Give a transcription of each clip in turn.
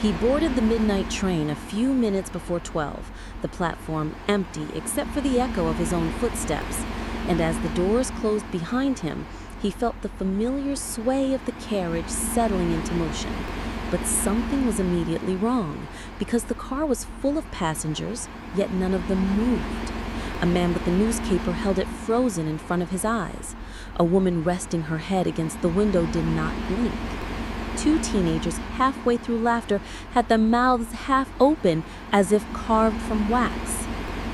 He boarded the midnight train a few minutes before 12, the platform empty except for the echo of his own footsteps, and as the doors closed behind him, he felt the familiar sway of the carriage settling into motion. But something was immediately wrong, because the car was full of passengers, yet none of them moved. A man with a newspaper held it frozen in front of his eyes. A woman resting her head against the window did not blink. Two teenagers, halfway through laughter, had their mouths half open as if carved from wax.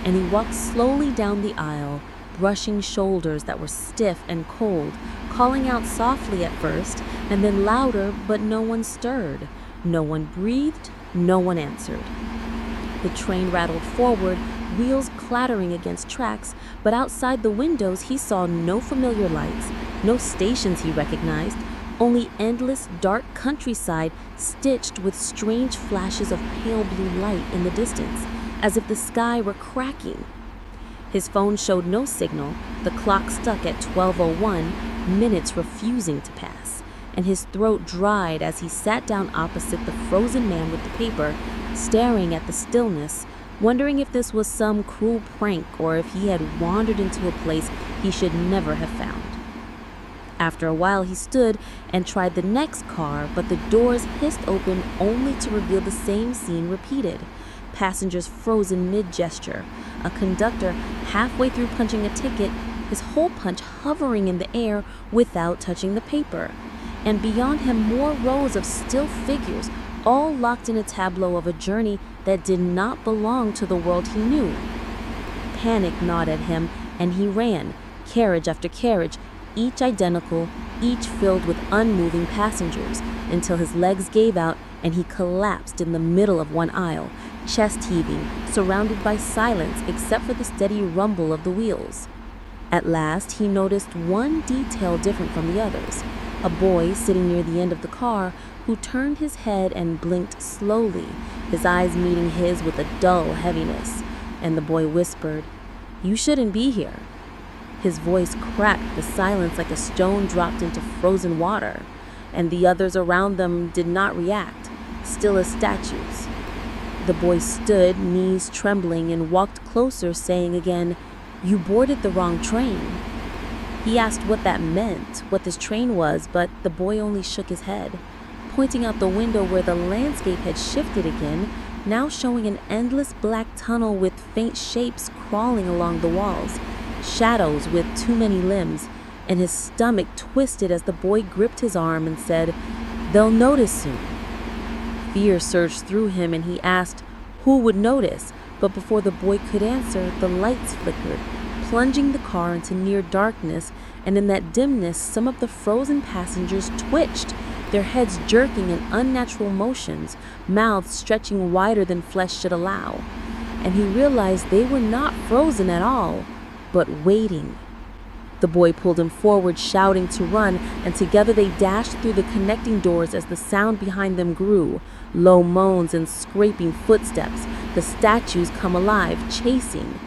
And he walked slowly down the aisle, brushing shoulders that were stiff and cold, calling out softly at first, and then louder, but no one stirred. No one breathed, no one answered. The train rattled forward, wheels clattering against tracks, but outside the windows he saw no familiar lights, no stations he recognized, only endless dark countryside stitched with strange flashes of pale blue light in the distance, as if the sky were cracking. His phone showed no signal, the clock stuck at 12:01, minutes refusing to pass, and his throat dried as he sat down opposite the frozen man with the paper, staring at the stillness, wondering if this was some cruel prank or if he had wandered into a place he should never have found. After a while he stood and tried the next car, but the doors hissed open only to reveal the same scene repeated. Passengers frozen mid-gesture, a conductor halfway through punching a ticket, his hole punch hovering in the air without touching the paper. And beyond him more rows of still figures, all locked in a tableau of a journey that did not belong to the world he knew. Panic gnawed at him, and he ran, carriage after carriage, each identical, each filled with unmoving passengers, until his legs gave out and he collapsed in the middle of one aisle, chest heaving, surrounded by silence except for the steady rumble of the wheels. At last he noticed one detail different from the others, a boy sitting near the end of the car who turned his head and blinked slowly, his eyes meeting his with a dull heaviness, and the boy whispered, "You shouldn't be here." His voice cracked the silence like a stone dropped into frozen water, and the others around them did not react, still as statues. The boy stood, knees trembling, and walked closer, saying again, "You boarded the wrong train." He asked what that meant, what this train was, but the boy only shook his head, pointing out the window where the landscape had shifted again, now showing an endless black tunnel with faint shapes crawling along the walls, shadows with too many limbs, and his stomach twisted as the boy gripped his arm and said, "They'll notice soon." Fear surged through him and he asked who would notice, but before the boy could answer, the lights flickered, plunging the car into near darkness, and in that dimness some of the frozen passengers twitched, their heads jerking in unnatural motions, mouths stretching wider than flesh should allow. And he realized they were not frozen at all, but waiting. The boy pulled him forward, shouting to run, and together they dashed through the connecting doors as the sound behind them grew, low moans and scraping footsteps, the statues come alive, chasing.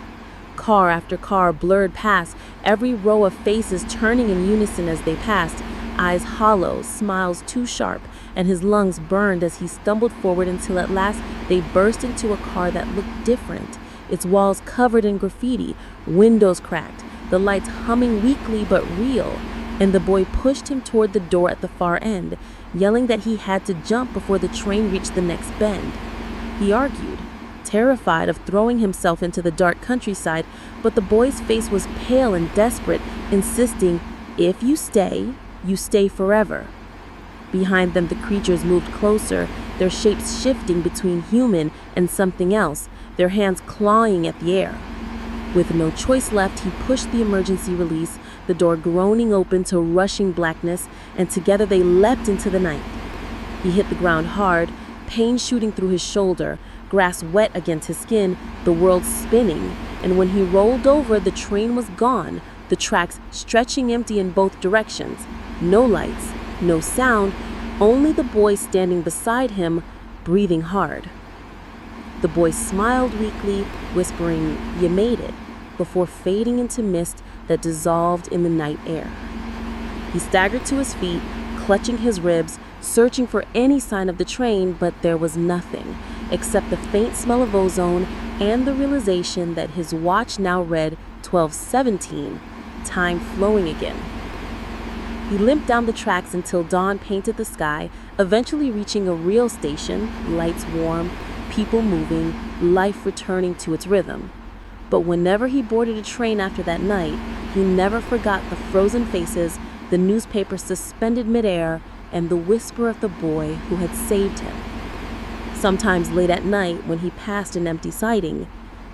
Car after car blurred past, every row of faces turning in unison as they passed, eyes hollow, smiles too sharp, and his lungs burned as he stumbled forward until at last they burst into a car that looked different, its walls covered in graffiti, windows cracked, the lights humming weakly but real, and the boy pushed him toward the door at the far end, yelling that he had to jump before the train reached the next bend. He argued, terrified of throwing himself into the dark countryside, but the boy's face was pale and desperate, insisting, "If you stay forever." Behind them the creatures moved closer, their shapes shifting between human and something else, their hands clawing at the air. With no choice left, he pushed the emergency release, the door groaning open to rushing blackness, and together they leapt into the night. He hit the ground hard, pain shooting through his shoulder, grass wet against his skin, the world spinning, and when he rolled over, the train was gone, the tracks stretching empty in both directions. No lights, no sound, only the boy standing beside him, breathing hard. The boy smiled weakly, whispering, "You made it," before fading into mist that dissolved in the night air. He staggered to his feet, clutching his ribs, searching for any sign of the train, but there was nothing except the faint smell of ozone and the realization that his watch now read 12:17, time flowing again. He limped down the tracks until dawn painted the sky, eventually reaching a real station, lights warm, people moving, life returning to its rhythm. But whenever he boarded a train after that night, he never forgot the frozen faces, the newspaper suspended midair, and the whisper of the boy who had saved him. Sometimes late at night, when he passed an empty siding,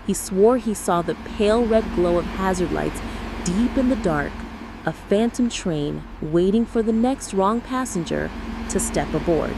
he swore he saw the pale red glow of hazard lights deep in the dark, a phantom train waiting for the next wrong passenger to step aboard.